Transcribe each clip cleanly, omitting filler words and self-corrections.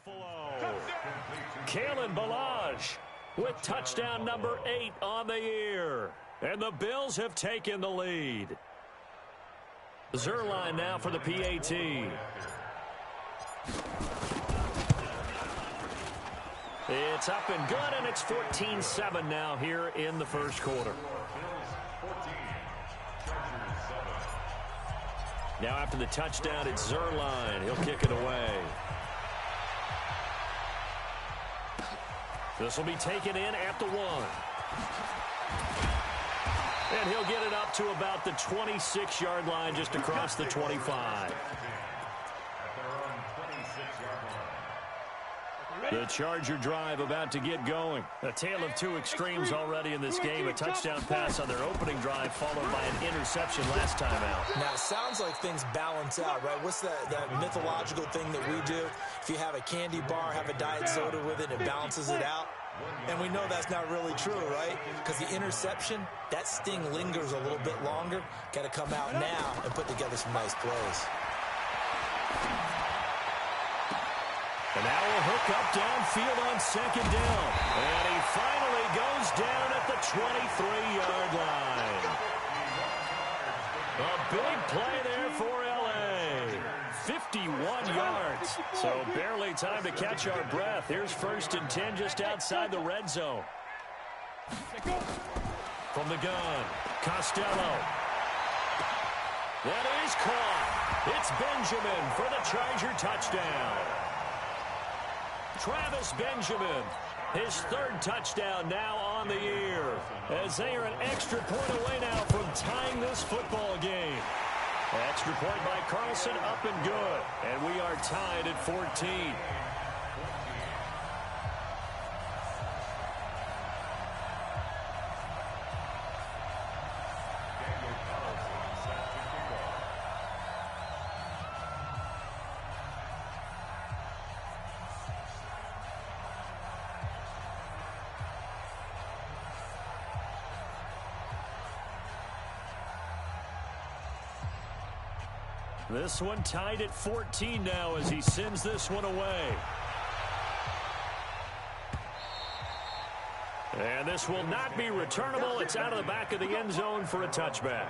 Buffalo. Kalen Ballage with touchdown number 8 on the year. And the Bills have taken the lead. Zerline now for the PAT. It's up and good, and it's 14-7 now here in the first quarter. Now after the touchdown, it's Zerline. He'll kick it away. This will be taken in at the 1. And he'll get it up to about the 26-yard line, just across the 25. The Charger drive about to get going. A tale of two extremes already in this game. A touchdown pass on their opening drive, followed by an interception last time out. Now, it sounds like things balance out, right? What's that mythological thing that we do? If you have a candy bar, have a diet soda with it, it balances it out. And we know that's not really true, right? Because the interception, that sting lingers a little bit longer. Got to come out now and put together some nice plays. And now we'll hook up downfield on second down. And he finally goes down at the 23-yard line. A big play there for L.A. 51 yards. So barely time to catch our breath. Here's 1st and 10 just outside the red zone. From the gun, Costello. That is caught. It's Benjamin for the Charger touchdown. Travis Benjamin, his 3rd touchdown now on the year, as they are an extra point away now from tying this football game. Extra point by Carlson, up and good, and we are tied at 14. This one tied at 14 now as he sends this one away. And this will not be returnable. It's out of the back of the end zone for a touchback.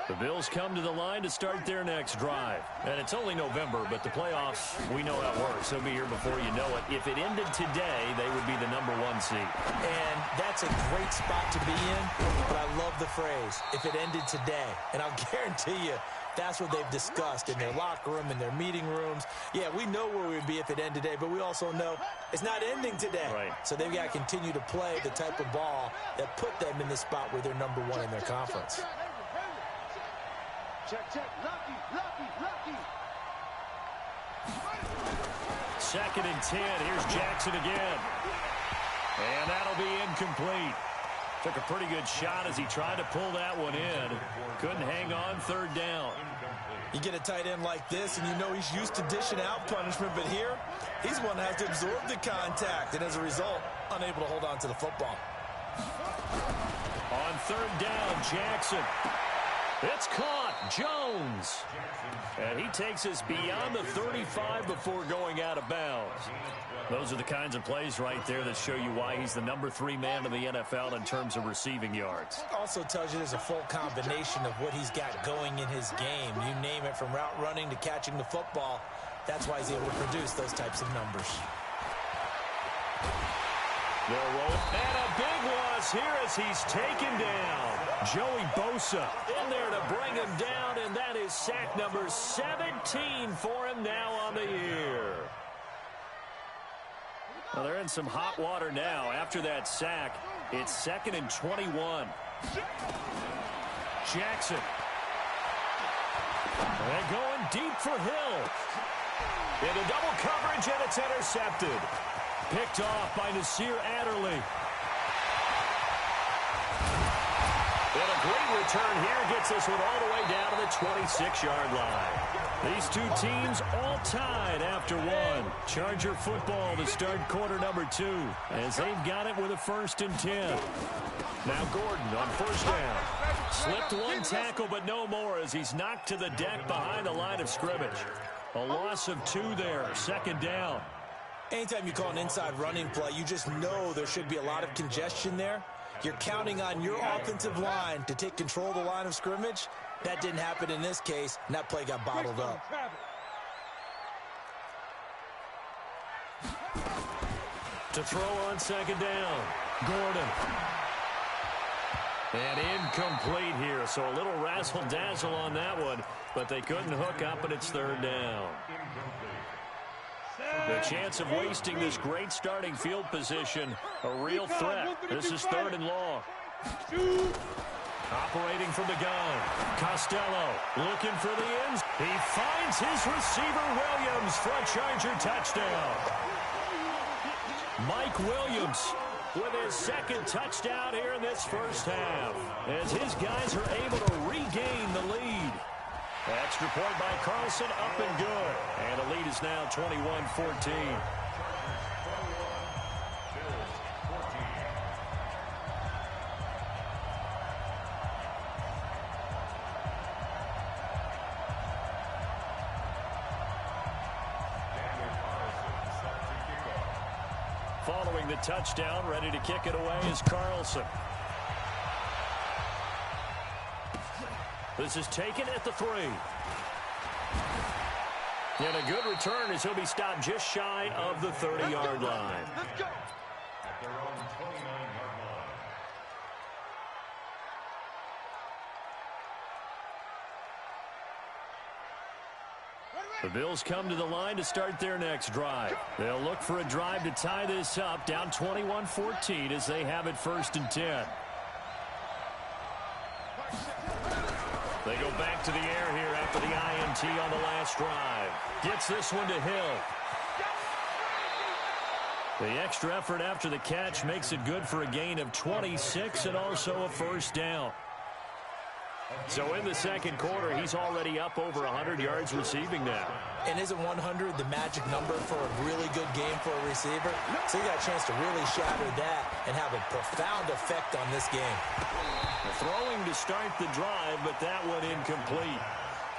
The Bills come to the line to start their next drive. And it's only November, but the playoffs, we know how it works. They'll be here before you know it. If it ended today, they would be the number 1 seed. And that's a great spot to be in, but I love the phrase, if it ended today. And I'll guarantee you, that's what they've discussed in their locker room, in their meeting rooms. Yeah, we know where we'd be if it ended today, but we also know it's not ending today. Right. So they've got to continue to play the type of ball that put them in the spot where they're number 1 in their conference. Check. Lucky. 2nd and 10. Here's Jackson again. And that'll be incomplete. Took a pretty good shot as he tried to pull that one in. Couldn't hang on 3rd down. You get a tight end like this, and you know he's used to dishing out punishment, but here, he's one that has to absorb the contact, and as a result, unable to hold on to the football. On 3rd down, Jackson. It's caught. Jones. And he takes us beyond the 35 before going out of bounds. Those are the kinds of plays right there that show you why he's the number 3 man in the NFL in terms of receiving yards. Also tells you there's a full combination of what he's got going in his game. You name it, from route running to catching the football. That's why he's able to produce those types of numbers. They'll roll. And a big loss here as he's taken down. Joey Bosa in there to bring him down, and that is sack number 17 for him now on the year. Well, they're in some hot water now. After that sack, it's 2nd and 21. Jackson. And going deep for Hill. Into double coverage, and it's intercepted. Picked off by Nasir Adderley. And a great return here gets this one all the way down to the 26-yard line. These two teams all tied after one. Charger football to start quarter number 2 as they've got it with a 1st and 10. Now Gordon on 1st down. Slipped one tackle, but no more as he's knocked to the deck behind the line of scrimmage. A loss of 2 there, second down. Anytime you call an inside running play, you just know there should be a lot of congestion there. You're counting on your offensive line to take control of the line of scrimmage. That didn't happen in this case, and that play got bottled up. To throw on second down, Gordon. And incomplete here, so a little razzle-dazzle on that one, but they couldn't hook up, and it's third down. The chance of wasting this great starting field position, a real threat. This is third and long. Operating from the gun, Costello looking for the ends. He finds his receiver, Williams, for a Charger touchdown. Mike Williams with his second touchdown here in this first half, as his guys are able to regain the lead. Extra point by Carlson, up and good. And the lead is now 21-14. Following the touchdown, ready to kick it away is Carlson. This is taken at the 3. And a good return as he'll be stopped just shy of the 30-yard line. Let's go. At their own 29-yard line. The Bills come to the line to start their next drive. They'll look for a drive to tie this up, down 21-14 as they have it 1st and 10. They go back to the air here after the INT on the last drive. Gets this one to Hill. The extra effort after the catch makes it good for a gain of 26 and also a first down. So in the second quarter, he's already up over 100 yards receiving now. And isn't 100 the magic number for a really good game for a receiver? So you got a chance to really shatter that and have a profound effect on this game. Throwing to start the drive, but that one incomplete.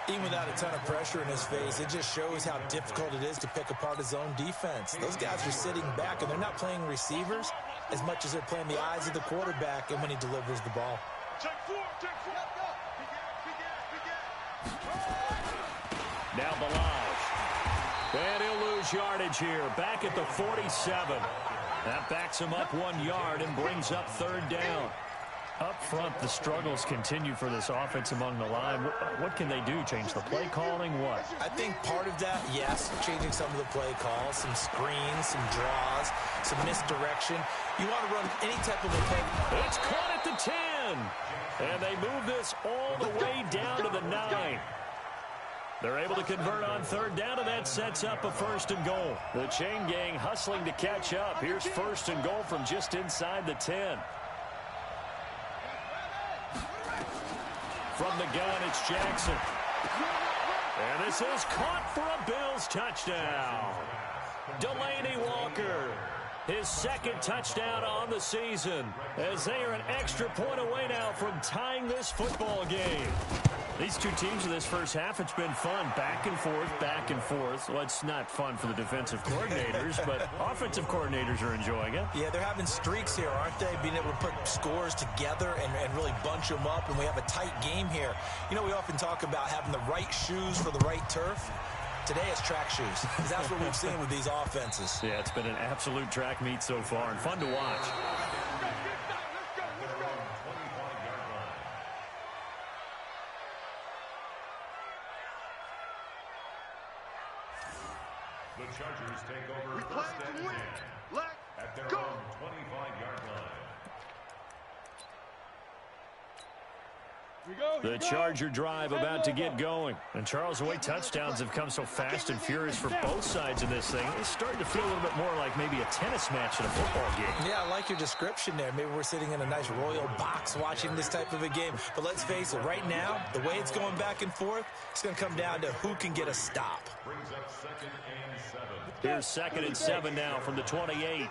Even without a ton of pressure in his face, it just shows how difficult it is to pick apart his own defense. Those guys are sitting back, and they're not playing receivers as much as they're playing the eyes of the quarterback and when he delivers the ball. Check four. Now Balaj. And he'll lose yardage here. Back at the 47. That backs him up 1 yard and brings up third down. Up front, the struggles continue for this offense among the line. What can they do? Change the play calling? What? I think part of that, yes, changing some of the play calls, some screens, some draws, some misdirection. You want to run any type of a play. It's caught at the 10. And they move this all the way down to the 9. They're able to convert on third down, and that sets up a 1st and goal. The chain gang hustling to catch up. Here's 1st and goal from just inside the 10. From the gun, it's Jackson. And this is caught for a Bills touchdown. Delaney Walker, his 2nd touchdown on the season, as they are an extra point away now from tying this football game. These two teams in this first half, it's been fun. Back and forth, back and forth. Well, it's not fun for the defensive coordinators, but offensive coordinators are enjoying it. Yeah, they're having streaks here, aren't they? Being able to put scores together and really bunch them up, and we have a tight game here. You know, we often talk about having the right shoes for the right turf. Today it's track shoes, because that's what we've seen with these offenses. Yeah, it's been an absolute track meet so far, and fun to watch. The Chargers take over We 1st play and to 10 win. Let's at their go. own 25-yard line. The Charger drive about to get going. And Charles, the way touchdowns have come so fast and furious for both sides of this thing, it's starting to feel a little bit more like maybe a tennis match in a football game. Yeah, I like your description there. Maybe we're sitting in a nice royal box watching this type of a game. But let's face it, right now, the way it's going back and forth, it's going to come down to who can get a stop. Brings up 2nd and 7. Here's 2nd and 7 now from the 28.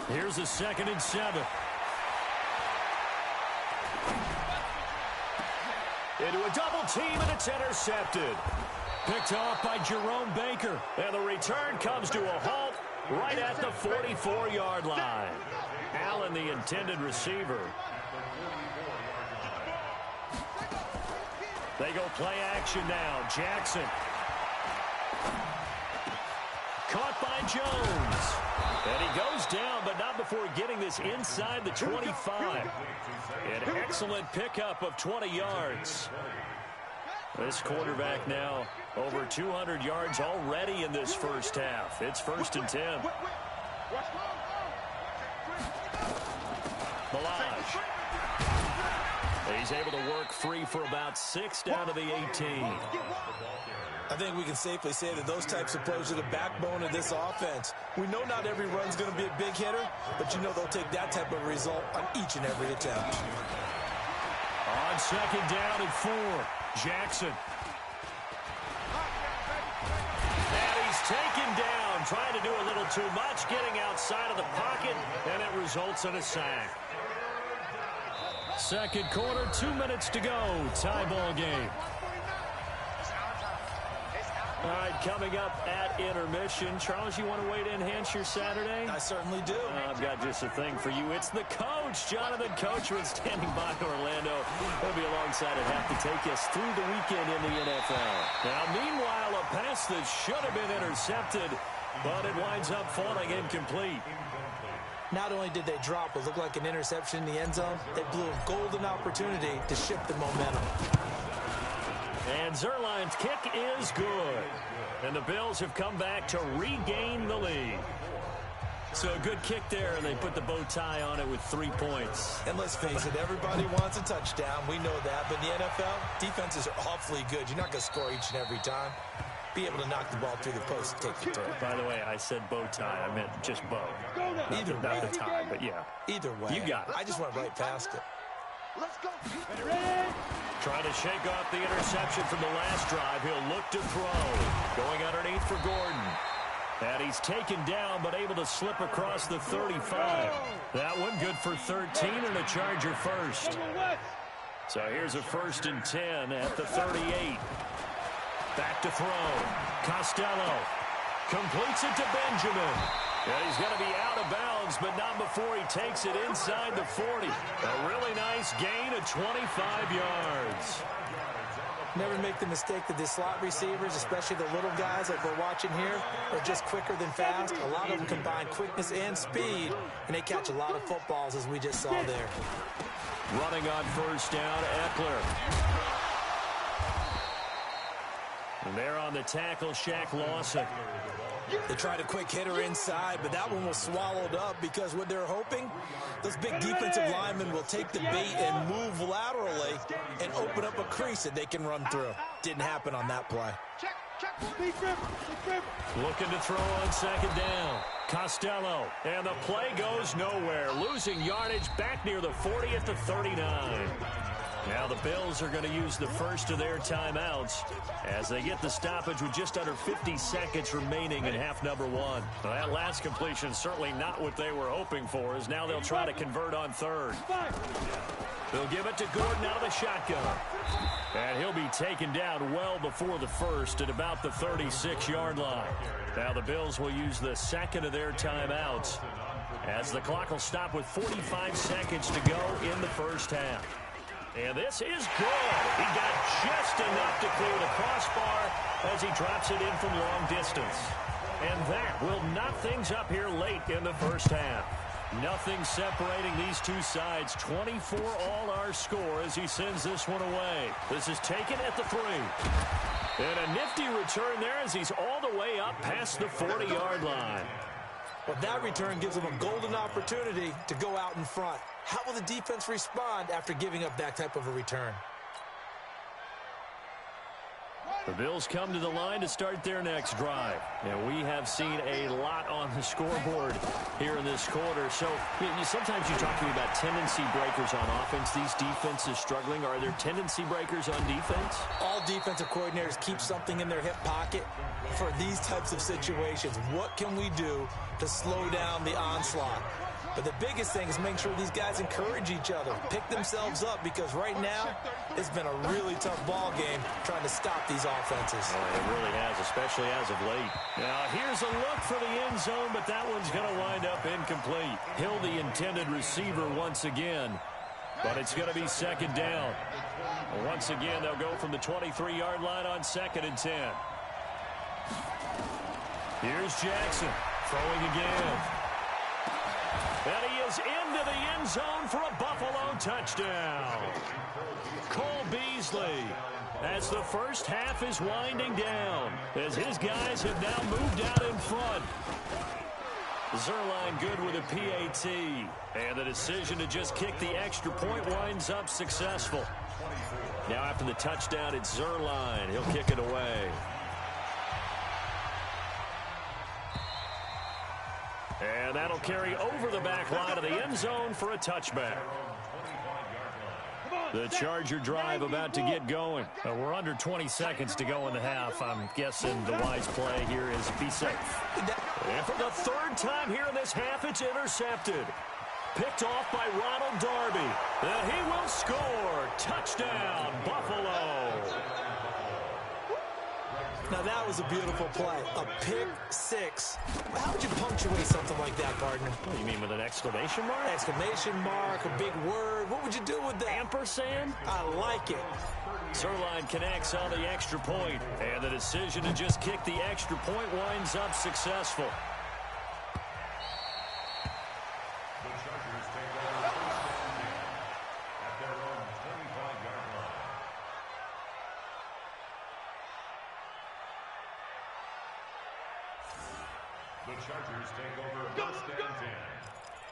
Here's a 2nd and 7. into a double team, and it's intercepted. Picked off by Jerome Baker. And the return comes to a halt right at the 44-yard line. Allen, the intended receiver. They go play action now. Jackson. Caught by Jones. And he goes down, but not before getting this inside the 25. An excellent pickup of 20 yards. This quarterback now over 200 yards already in this first half. It's 1st and 10. Milage. He's able to work free for about 6 down to the 18. I think we can safely say that those types of plays are the backbone of this offense. We know not every run's going to be a big hitter, but you know they'll take that type of result on each and every attempt. On 2nd down and 4, Jackson. And he's taken down, trying to do a little too much, getting outside of the pocket, and it results in a sack. Second quarter, 2 minutes to go. Tie ball game. All right, coming up at intermission. Charles, you want to wait to enhance your Saturday? I certainly do. I've got just a thing for you. It's the coach, Jonathan Coachman, standing by Orlando. He'll be alongside at half to take us through the weekend in the NFL. Now, meanwhile, a pass that should have been intercepted, but it winds up falling incomplete. Not only did they drop what looked like an interception in the end zone, they blew a golden opportunity to shift the momentum. And Zerline's kick is good. And the Bills have come back to regain the lead. So a good kick there, and they put the bow tie on it with 3 points. And let's face it, everybody wants a touchdown. We know that. But in the NFL, defenses are awfully good. You're not going to score each and every time. Be able to knock the ball through the post and take the turn. By the way, I said bow tie. I meant just bow. Either way. Not the tie, but yeah. Either way. You got it. I just went right past it. Let's go. Trying to shake off the interception from the last drive. He'll look to throw. Going underneath for Gordon. And he's taken down, but able to slip across the 35. That one good for 13 and a Charger first. So here's a 1st and 10 at the 38. Back to throw. Costello completes it to Benjamin. And he's going to be out of bounds, but not before he takes it inside the 40. A really nice gain of 25 yards. Never make the mistake that the slot receivers, especially the little guys like we're watching here, are just quicker than fast. A lot of them combine quickness and speed, and they catch a lot of footballs, as we just saw there. Running on 1st down, Eckler. And there on the tackle, Shaq Lawson. They tried a quick hitter inside, but that one was swallowed up because what they're hoping, those big defensive linemen will take the bait and move laterally and open up a crease that they can run through. Didn't happen on that play. Looking to throw on 2nd down. Costello. And the play goes nowhere. Losing yardage back near the 40 at the 39. Now the Bills are going to use the first of their timeouts as they get the stoppage with just under 50 seconds remaining in half number 1. Well, that last completion certainly not what they were hoping for, as now they'll try to convert on 3rd. They'll give it to Gordon out of the shotgun. And he'll be taken down well before the 1st at about the 36-yard line. Now the Bills will use the 2nd of their timeouts as the clock will stop with 45 seconds to go in the first half. And this is good. He got just enough to clear the crossbar as he drops it in from long distance. And that will knock things up here late in the first half. Nothing separating these two sides. 24 all our score as he sends this one away. This is taken at the 3. And a nifty return there as he's all the way up past the 40-yard line. Well, that return gives them a golden opportunity to go out in front. How will the defense respond after giving up that type of a return? The Bills come to the line to start their next drive. And we have seen a lot on the scoreboard here in this quarter. So sometimes you talk to me about tendency breakers on offense. These defenses struggling. Are there tendency breakers on defense? All defensive coordinators keep something in their hip pocket for these types of situations. What can we do to slow down the onslaught? But the biggest thing is making sure these guys encourage each other, pick themselves up, because right now it's been a really tough ball game trying to stop these offenses. Oh, it really has, especially as of late. Now, here's a look for the end zone, but that one's going to wind up incomplete. Hill, the intended receiver once again, but it's going to be second down. Once again, they'll go from the 23-yard line on 2nd and 10. Here's Jackson throwing again. And he is into the end zone for a Buffalo touchdown. Cole Beasley, as the first half is winding down, as his guys have now moved out in front. Zerline good with a PAT. And the decision to just kick the extra point winds up successful. Now after the touchdown, it's Zerline. He'll kick it away. And that'll carry over the back line of the end zone for a touchback. The Charger drive about to get going. We're under 20 seconds to go in the half. I'm guessing the wise play here is be safe. And for the third time here in this half, it's intercepted. Picked off by Ronald Darby. And he will score. Touchdown, Buffalo. Now, that was a beautiful play. A pick six. How would you punctuate something like that, partner? What, you mean with an exclamation mark? Exclamation mark, a big word. What would you do with that? Ampersand? I like it. Zerline connects on the extra point. And the decision to just kick the extra point winds up successful. The Chargers take over first and 10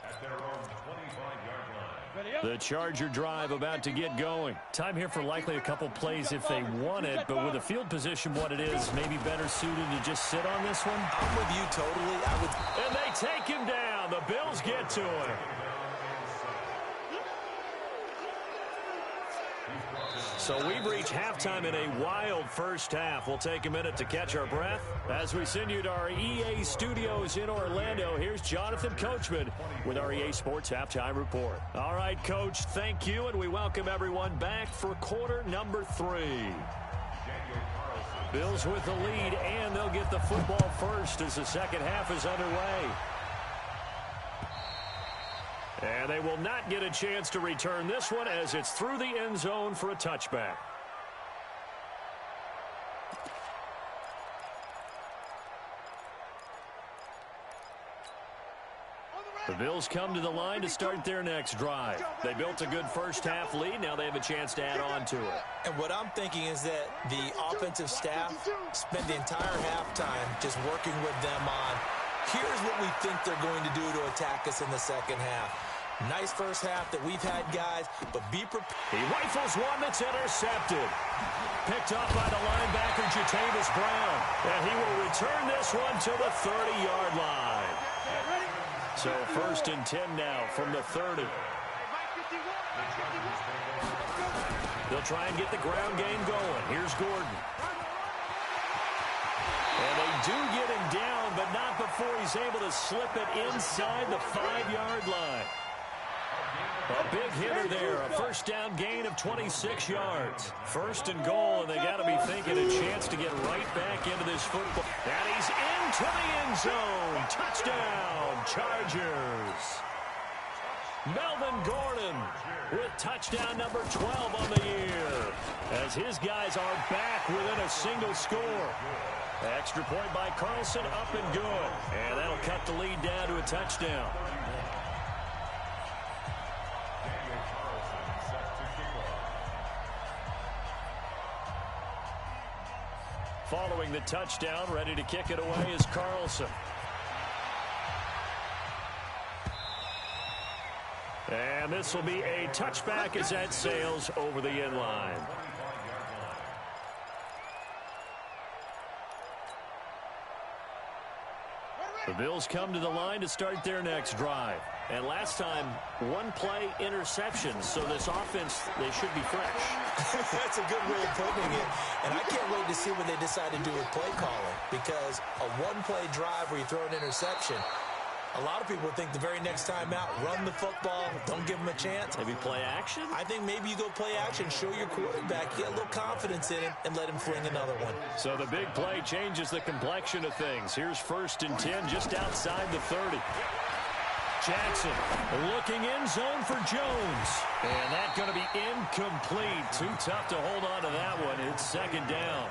at their own 25-yard line. The Charger drive about to get going. Time here for likely a couple plays if they want it, but with the field position what it is, maybe better suited to just sit on this one. I'm with you totally. And they take him down. The Bills get to him. So we've reached halftime in a wild first half. We'll take a minute to catch our breath. As we send you to our EA studios in Orlando, here's Jonathan Coachman with our EA Sports Halftime Report. All right, Coach, thank you, and we welcome everyone back for quarter number 3. Bills with the lead, and they'll get the football first as the second half is underway. And they will not get a chance to return this one as it's through the end zone for a touchback. The Bills come to the line to start their next drive. They built a good first half lead. Now they have a chance to add on to it. And what I'm thinking is that the offensive staff spend the entire halftime just working with them on, here's what we think they're going to do to attack us in the second half. Nice first half that we've had, guys, but be prepared. He rifles one that's intercepted. Picked up by the linebacker, Jatavis Brown. And he will return this one to the 30-yard line. So first and 10 now from the 30. They'll try and get the ground game going. Here's Gordon. And they do get him down, but not before he's able to slip it inside the 5-yard line. A big hitter there, a first down gain of 26 yards. First and goal, and they got to be thinking a chance to get right back into this football. And he's into the end zone. Touchdown, Chargers. Melvin Gordon with touchdown number 12 on the year, as his guys are back within a single score. Extra point by Carlson, up and good. And that'll cut the lead down to a touchdown. Following the touchdown, ready to kick it away is Carlson. And this will be a touchback as that sails over the end line. The Bills come to the line to start their next drive. And last time, one play interception. So this offense, they should be fresh. That's a good way of putting it. And I can't wait to see what they decide to do with play calling. Because a one-play drive where you throw an interception, A lot of people think the very next time out, run the football, don't give him a chance. Maybe play action? I think maybe you go play action, show your quarterback, get a little confidence in him, and let him fling another one. So the big play changes the complexion of things. Here's 1st and 10 just outside the 30. Jackson looking in zone for Jones. And that's going to be incomplete. Too tough to hold on to that one. It's 2nd down.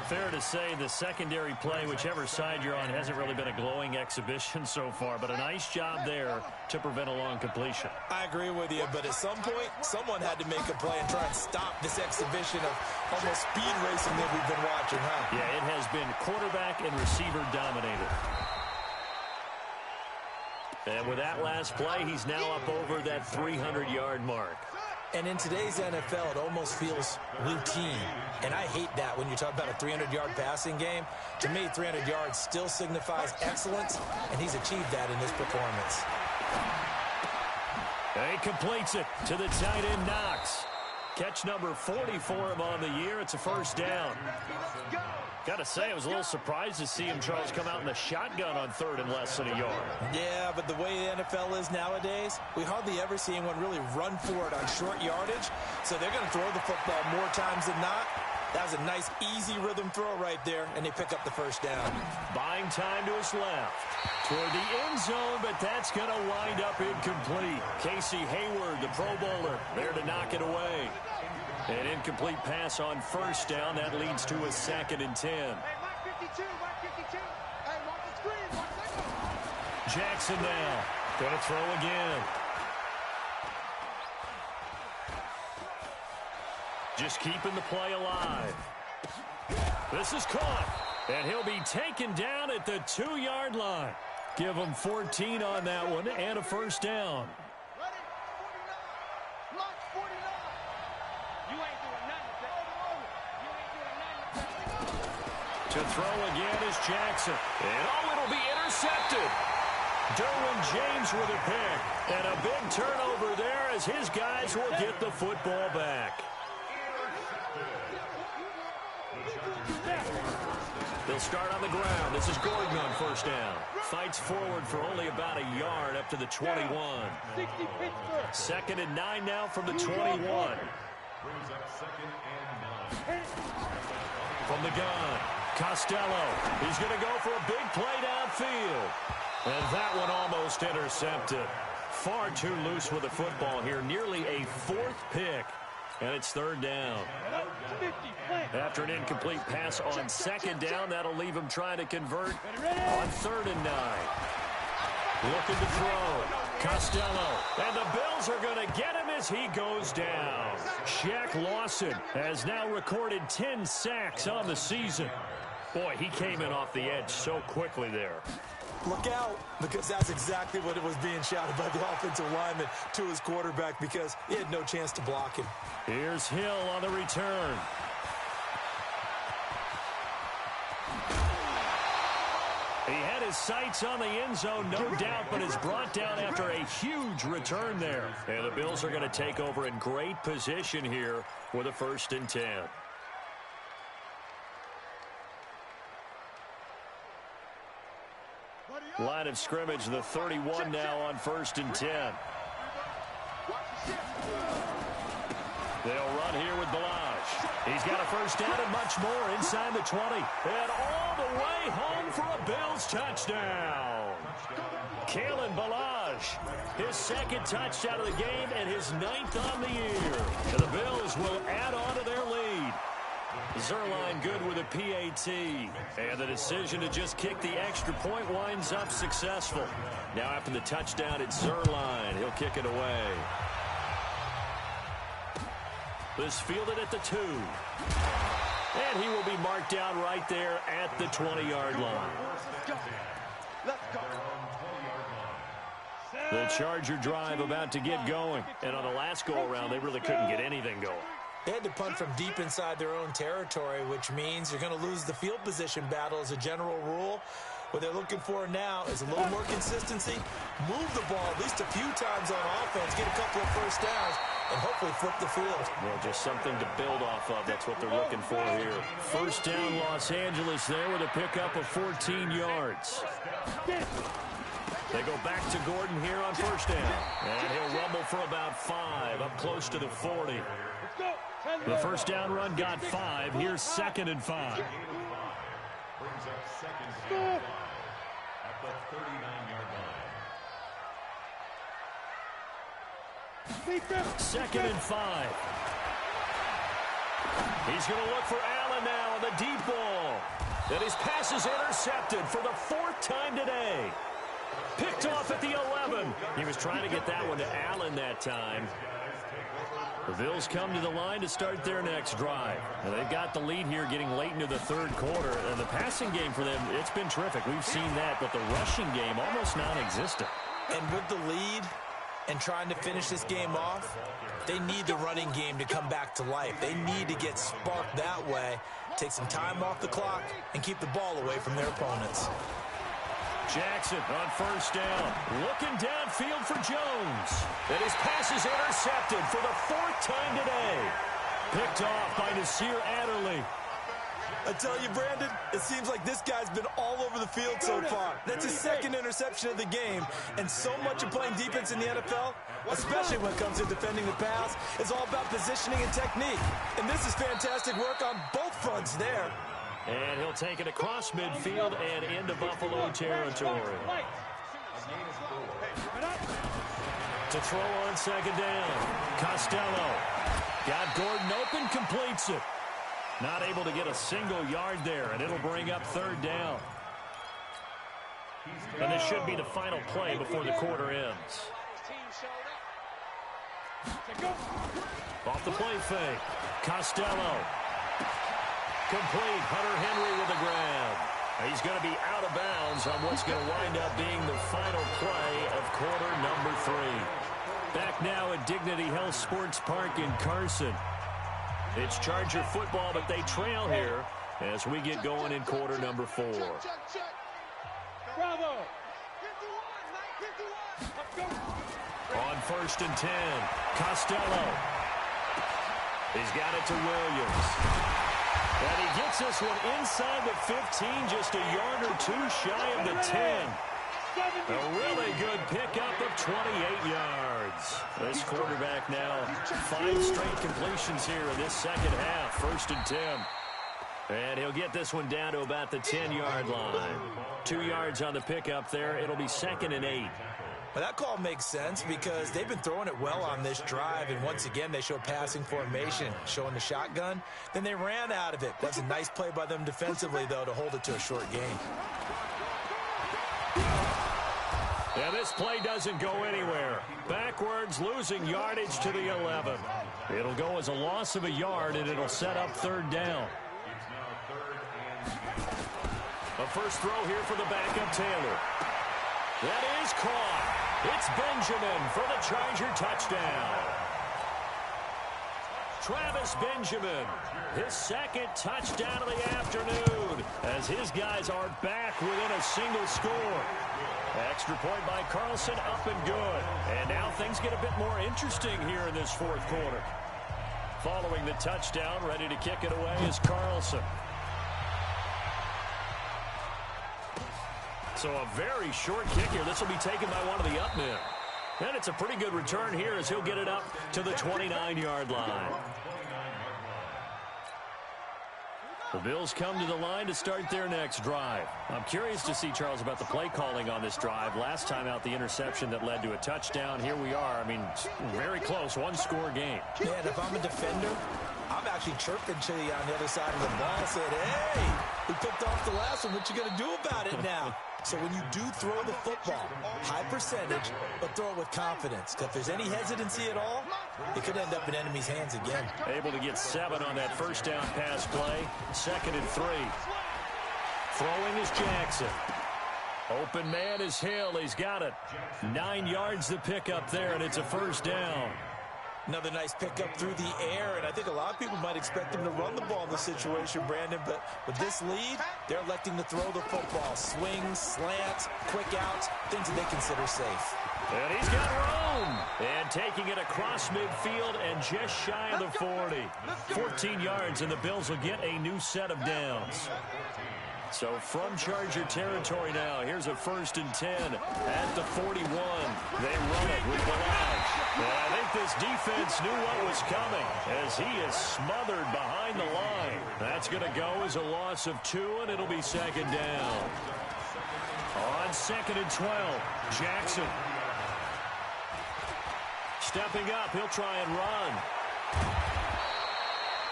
Fair to say the secondary play, whichever side you're on, hasn't really been a glowing exhibition so far, but a nice job there to prevent a long completion. I agree with you, but at some point, someone had to make a play and try and stop this exhibition of almost speed racing that we've been watching, huh? Yeah, it has been quarterback and receiver dominated. And with that last play, he's now up over that 300-yard mark. And in today's NFL, it almost feels routine. And I hate that when you talk about a 300-yard passing game. To me, 300 yards still signifies excellence, and he's achieved that in this performance. He completes it to the tight end, Knox. Catch number 40 for him on the year. It's a 1st down. Got to say, I was a little surprised to see him, Charles, come out in the shotgun on 3rd and less than a yard. Yeah, but the way the NFL is nowadays, we hardly ever see anyone really run for it on short yardage. So they're going to throw the football more times than not. That was a nice, easy rhythm throw right there, and they pick up the 1st down. Buying time to his left. Toward the end zone, but that's going to wind up incomplete. Casey Hayward, the Pro Bowler, there to knock it away. An incomplete pass on 1st down. That leads to a 2nd and 10. Hey, 152, 152. Hey, watch the screen, watch the screen. Jackson now. Going to throw again. Just keeping the play alive. This is caught. And he'll be taken down at the 2-yard line. Give him 14 on that one and a 1st down. Ready? 49. March 49. You ain't doing nothing. You ain't doing nothing. To throw again is Jackson. And it'll be intercepted. Derwin James with a pick. And a big turnover there as his guys will get the football back. They'll start on the ground. This is Gordon on 1st down. Fights forward for only about a yard up to the 21. 2nd and 9 now from the 21. From the gun, Costello. He's going to go for a big play downfield. And that one almost intercepted. Far too loose with the football here. Nearly a 4th pick. And it's 3rd down. After an incomplete pass on 2nd down, that'll leave him trying to convert on 3rd and 9. Looking to throw. Costello. And the Bills are going to get him as he goes down. Shaq Lawson has now recorded 10 sacks on the season. Boy, he came in off the edge so quickly there. Look out, because that's exactly what it was being shouted by the offensive lineman to his quarterback, because he had no chance to block him. Here's Hill on the return. He had his sights on the end zone, no doubt, but is brought down after a huge return there. And the Bills are going to take over in great position here with a 1st and 10. Line of scrimmage, the 31 now on 1st and 10. They'll run here with Balaj. He's got a 1st down and much more inside the 20. And all the way home for a Bills touchdown. Kalen Balaj, his 2nd touchdown of the game and his 9th on the year. And the Bills will add on to their lead. Zerline good with a PAT. And the decision to just kick the extra point winds up successful. Now after the touchdown, it's Zerline. He'll kick it away. This fielded at the 2. And he will be marked down right there at the 20-yard line. Let's go. The Charger drive about to get going. And on the last go-around, they really couldn't get anything going. They had to punt from deep inside their own territory, which means you're going to lose the field position battle as a general rule. What they're looking for now is a little more consistency, move the ball at least a few times on offense, get a couple of 1st downs, and hopefully flip the field. Well, just something to build off of. That's what they're looking for here. 1st down, Los Angeles there with a pickup of 14 yards. They go back to Gordon here on first down. And he'll rumble for about 5, up close to the 40. The first down run got 5. Here's 2nd and 5. Brings up 2nd and 5 at the 39-yard line. 2nd and 5. He's going to look for Allen now on the deep ball. And his pass is intercepted for the 4th time today. Picked off at the 11. He was trying to get that one to Allen that time. The Bills come to the line to start their next drive. And they've got the lead here getting late into the 3rd quarter. And the passing game for them, it's been terrific. We've seen that, but the rushing game almost non-existent. And with the lead and trying to finish this game off, they need the running game to come back to life. They need to get sparked that way, take some time off the clock, and keep the ball away from their opponents. Jackson on first down, looking downfield for Jones. And his pass is intercepted for the 4th time today. Picked off by Nasir Adderley. I tell you, Brandon, it seems like this guy's been all over the field so far. That's his 2nd interception of the game. And so much of playing defense in the NFL, especially when it comes to defending the pass, is all about positioning and technique. And this is fantastic work on both fronts there. And he'll take it across midfield and into Buffalo territory. To throw on 2nd down. Costello. Got Gordon open, completes it. Not able to get a single yard there, and it'll bring up 3rd down. And this should be the final play before the quarter ends. Off the play fake. Costello. Complete. Hunter Henry with a grab. He's going to be out of bounds on what's going to wind up being the final play of quarter number 3. Back now at Dignity Health Sports Park in Carson. It's Charger football, but they trail here as we get going in quarter number 4. Bravo. On 1st and 10, Costello. He's got it to Williams. And he gets this one inside the 15, just a yard or 2 shy of the 10. A really good pickup of 28 yards. This quarterback now 5 straight completions here in this 2nd half. 1st and 10. And he'll get this one down to about the 10-yard line. 2 yards on the pickup there. It'll be 2nd and 8. Well, that call makes sense because they've been throwing it well on this drive, and once again they show passing formation, showing the shotgun. Then they ran out of it. That's a nice play by them defensively, though, to hold it to a short gain. Yeah, this play doesn't go anywhere. Backwards, losing yardage to the 11. It'll go as a loss of a yard, and it'll set up 3rd down. A first throw here for the backup Taylor. That is caught. It's Benjamin for the Charger touchdown. Travis Benjamin, his 2nd touchdown of the afternoon, as his guys are back within a single score. Extra point by Carlson, up and good. And now things get a bit more interesting here in this 4th quarter. Following the touchdown, ready to kick it away is Carlson. So a very short kick here. This will be taken by one of the up men. And it's a pretty good return here as he'll get it up to the 29-yard line. The Bills come to the line to start their next drive. I'm curious to see, Charles, about the play calling on this drive. Last time out, the interception that led to a touchdown. Here we are. I mean, very close, 1-score game. Man, if I'm a defender, I'm actually chirping to you on the other side of the ball, saying, hey, we picked off the last one. What you going to do about it now? So when you do throw the football, high percentage, but throw it with confidence. Because if there's any hesitancy at all, it could end up in enemy's hands again. Able to get 7 on that first down pass play. 2nd and 3. Throwing is Jackson. Open man is Hill. He's got it. 9 yards to pick up there, and it's a first down. Another nice pickup through the air, and I think a lot of people might expect him to run the ball in this situation, Brandon, but with this lead, they're electing to throw the football. Swings, slants, quick outs, things that they consider safe. And he's got room. And taking it across midfield and just shy of the 40. 14 yards, and the Bills will get a new set of downs. So from Charger territory now, here's a 1st and 10 at the 41. They run it with Balaj. I think this defense knew what was coming as he is smothered behind the line. That's going to go as a loss of 2, and it'll be 2nd down. On 2nd and 12, Jackson. Stepping up, he'll try and run.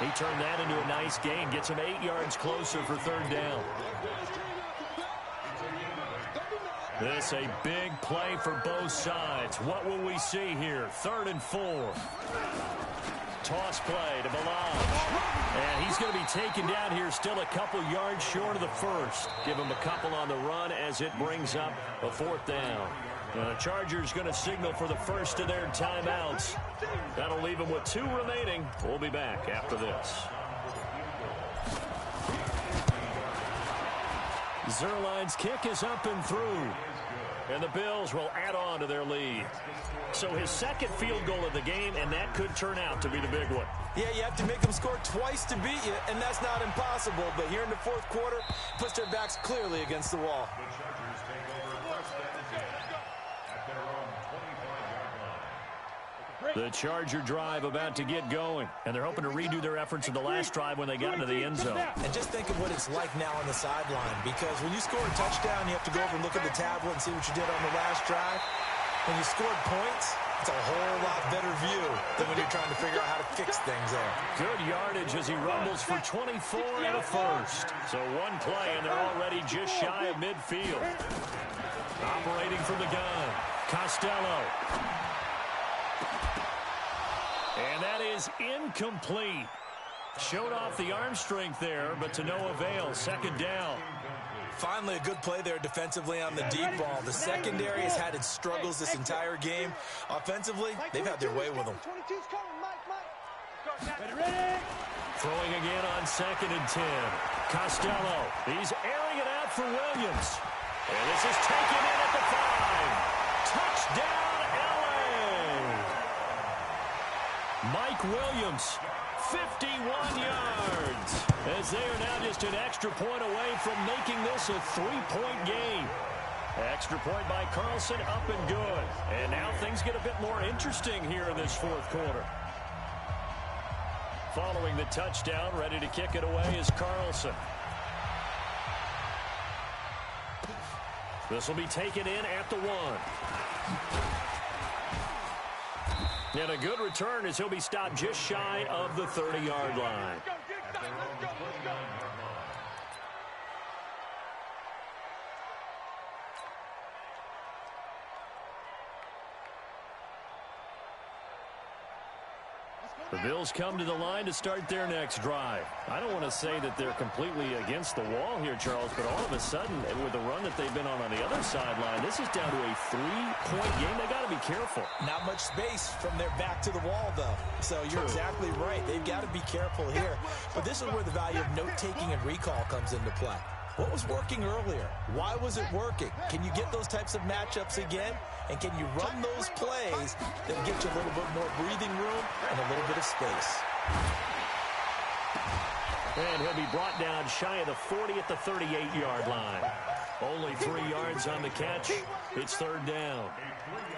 He turned that into a nice gain, gets him 8 yards closer for 3rd down. This a big play for both sides. What will we see here? 3rd and 4. Toss play to Balaj. And he's going to be taken down here still a couple yards short of the 1st. Give him a couple on the run as it brings up a 4th down. Now the Chargers going to signal for the first of their timeouts. That'll leave them with 2 remaining. We'll be back after this. Zerline's kick is up and through. And the Bills will add on to their lead. So his 2nd field goal of the game, and that could turn out to be the big one. Yeah, you have to make them score twice to beat you, and that's not impossible. But here in the 4th quarter, puts their backs clearly against the wall. The Charger drive about to get going, and they're hoping to redo their efforts in the last drive when they got into the end zone. And just think of what it's like now on the sideline, because when you score a touchdown, you have to go over and look at the tablet and see what you did on the last drive. When you scored points, it's a whole lot better view than when you're trying to figure out how to fix things there. Good yardage as he rumbles for 24 and a 1st. So one play, and they're already just shy of midfield. Operating from the gun, Costello. And that is incomplete. Showed off the arm strength there, but to no avail. 2nd down. Finally, a good play there defensively on the deep ball. The secondary has had its struggles this entire game. Offensively, they've had their way with them. Throwing again on 2nd and 10. Costello. He's airing it out for Williams. And this is taken in at the 5. Touchdown, LA. Mike Williams, 51 yards. As they are now just an extra point away from making this a 3-point game. Extra point by Carlson, up and good. And now things get a bit more interesting here in this 4th quarter. Following the touchdown, ready to kick it away is Carlson. This will be taken in at the 1. And a good return as he'll be stopped just shy of the 30-yard line. The Bills come to the line to start their next drive. I don't want to say that they're completely against the wall here, Charles, but all of a sudden, with the run that they've been on the other sideline, this is down to a 3-point game. They got to be careful. Not much space from their back to the wall, though. So you're exactly right. They've got to be careful here. But this is where the value of note-taking and recall comes into play. What was working earlier? Why was it working? Can you get those types of matchups again? And can you run those plays that get you a little bit more breathing room and a little bit of space? And he'll be brought down shy of the 40 at the 38-yard line. Only 3 yards on the catch. It's 3rd down.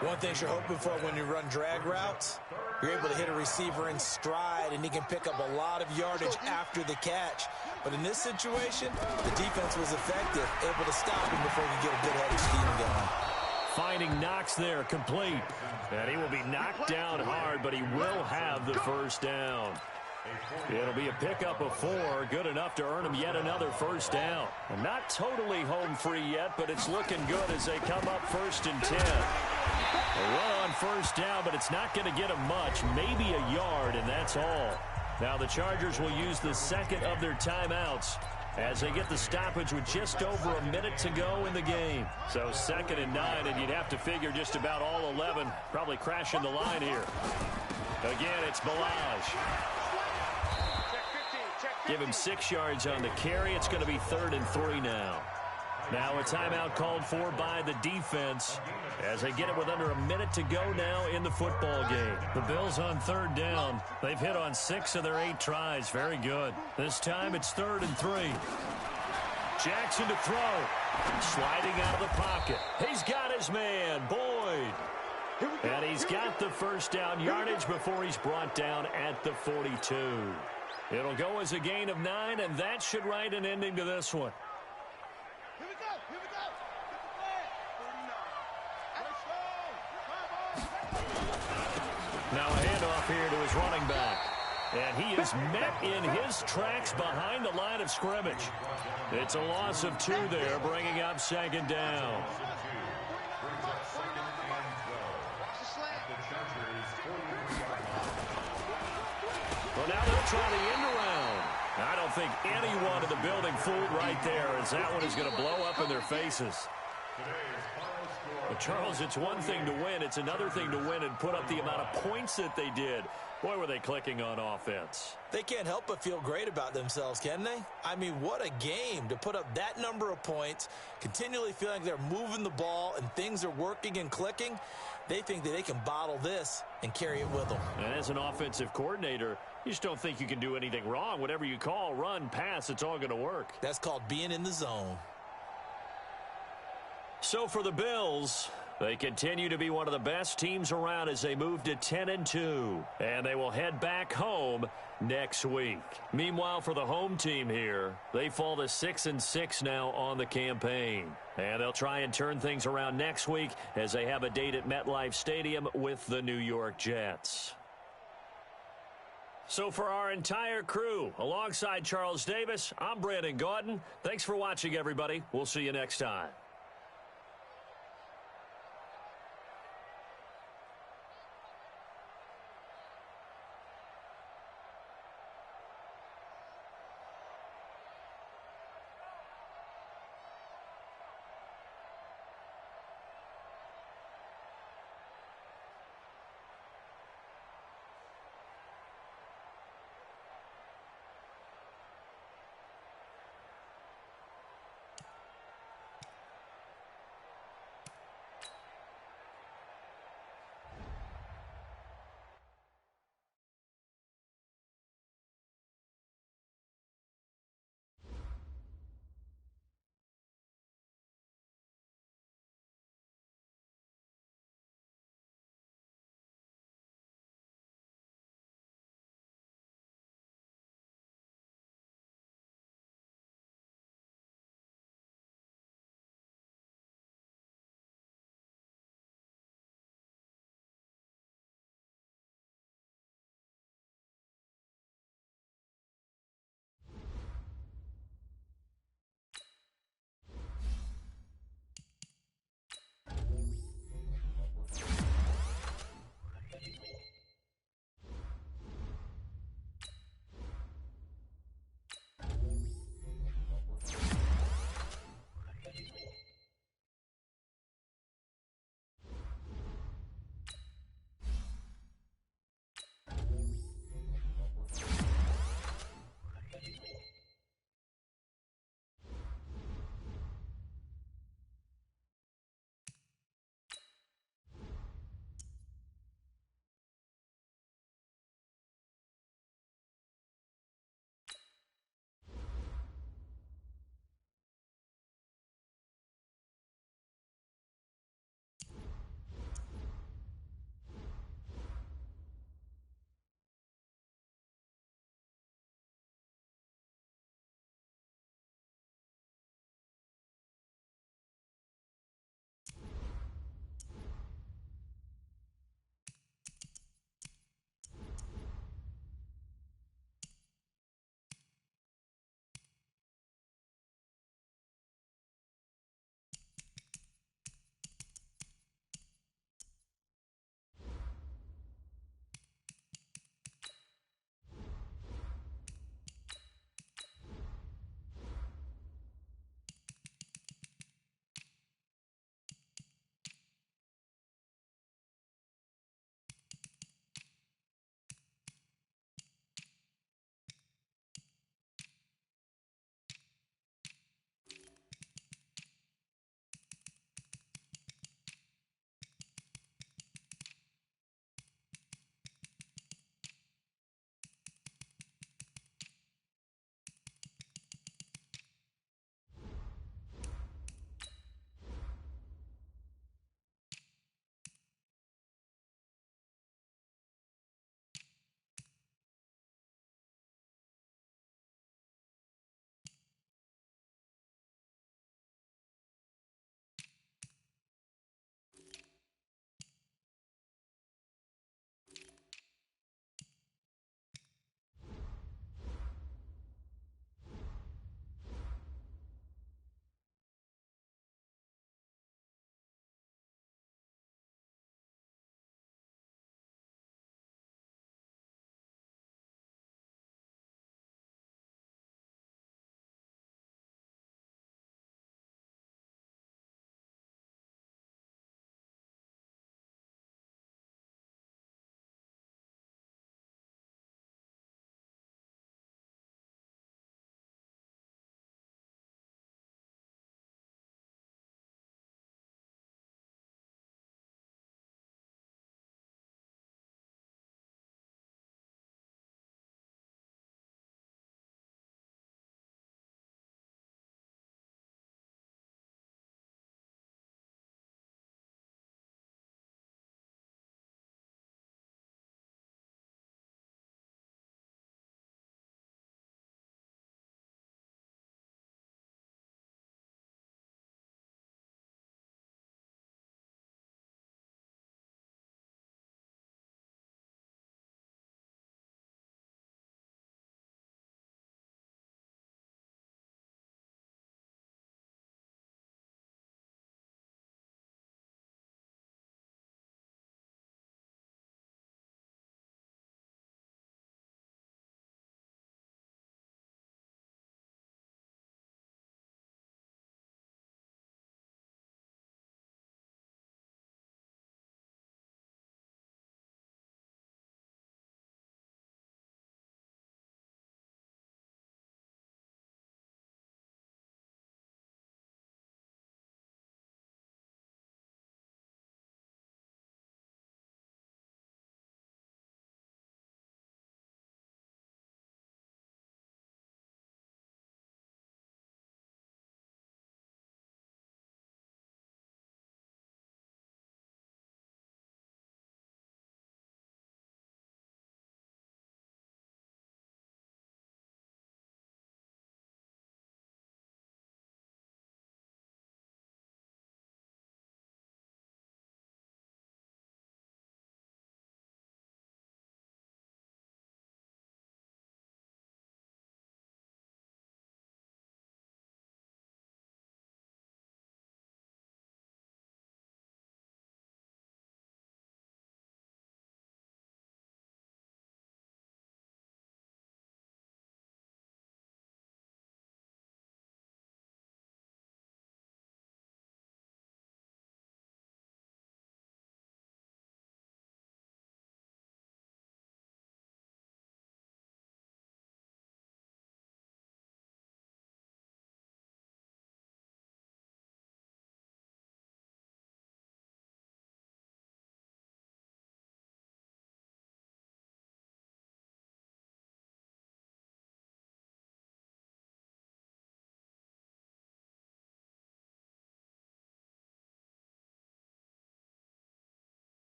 One thing you're hoping for when you run drag routes, you're able to hit a receiver in stride, and he can pick up a lot of yardage after the catch. But in this situation, the defense was effective, able to stop him before he could get a good head of steam going. Finding Knox there, complete. And he will be knocked down hard, but he will have the 1st down. It'll be a pickup of 4, good enough to earn him yet another 1st down. And not totally home free yet, but it's looking good as they come up 1st and 10. A run on 1st down, but it's not going to get him much, maybe a yard, and that's all. Now the Chargers will use the 2nd of their timeouts as they get the stoppage with just over a minute to go in the game. So 2nd and 9, and you'd have to figure just about all 11 probably crashing the line here. Again, it's Balaj. Give him 6 yards on the carry. It's going to be 3rd and 3 now. Now a timeout called for by the defense as they get it with under a minute to go now in the football game. The Bills on 3rd down. They've hit on 6 of their 8 tries. Very good. This time it's 3rd and 3. Jackson to throw. Sliding out of the pocket. He's got his man, Boyd. And he's got the first down yardage before he's brought down at the 42. It'll go as a gain of 9, and that should write an ending to this one. Here we go. Here we go. Now a handoff here to his running back. And he is met in his tracks behind the line of scrimmage. It's a loss of 2 there, bringing up second down. Well, now they'll try the end around. I don't think anyone in the building fooled right there, as that one is going to blow up in their faces. But Charles, it's one thing to win. It's another thing to win and put up the amount of points that they did. Boy, were they clicking on offense. They can't help but feel great about themselves, can they? I mean, what a game to put up that number of points, continually feeling they're moving the ball and things are working and clicking. They think that they can bottle this and carry it with them. And as an offensive coordinator, you just don't think you can do anything wrong. Whatever you call, run, pass, it's all going to work. That's called being in the zone. So for the Bills, they continue to be one of the best teams around as they move to 10-2. And they will head back home next week. Meanwhile, for the home team here, they fall to 6-6 now on the campaign. And they'll try and turn things around next week as they have a date at MetLife Stadium with the New York Jets. So for our entire crew, alongside Charles Davis, I'm Brandon Gaudin. Thanks for watching, everybody. We'll see you next time.